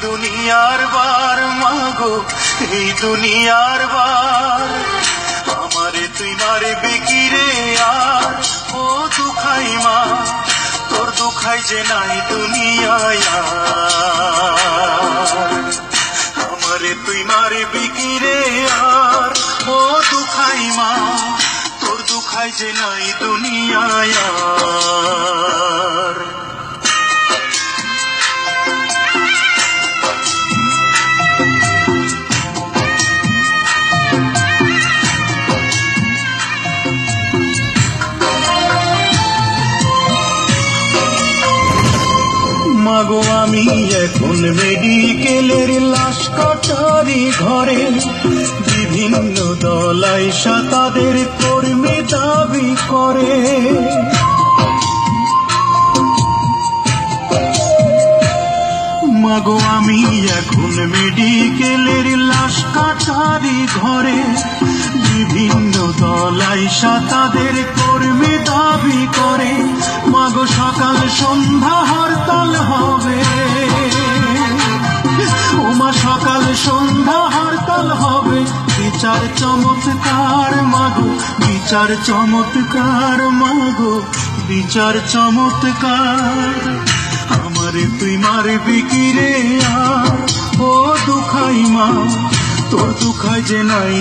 দুনিয়ার বার মাগো, এই দুনিয়ার বার। আমারে তুই মারবি কি রে আর, ও দুখাই মা, তোর দুখাই যে নাই দুনিয়ায় আর। আমারে তুই মারবি কি রে আর, ও দুখাই মা, তোর দুখাই যে নাই দুনিয়ায় আর। মাগো আমি এখন মেডিকেলের লাশ কাটারি ঘরে, বিভিন্ন দলাইশা তাদের কর্মী দাবি করে। মাগো আমি এখন মেডিকেলের লাশ কাটারি ঘরে, বিভিন্ন দলাইশা তাদের কর্মী দাবি করে। মাগো সকাল সন্ধ্যা হরতাল হবে, ওমা সকাল সন্ধ্যা হরতাল হবে। বিচার চমৎকার মাগো, বিচার চমৎকার মাগো, বিচার চমৎকার। আমারে তুই মারবি কি রে আর, ও দুখাই মা, তোর দুখাই যে নাই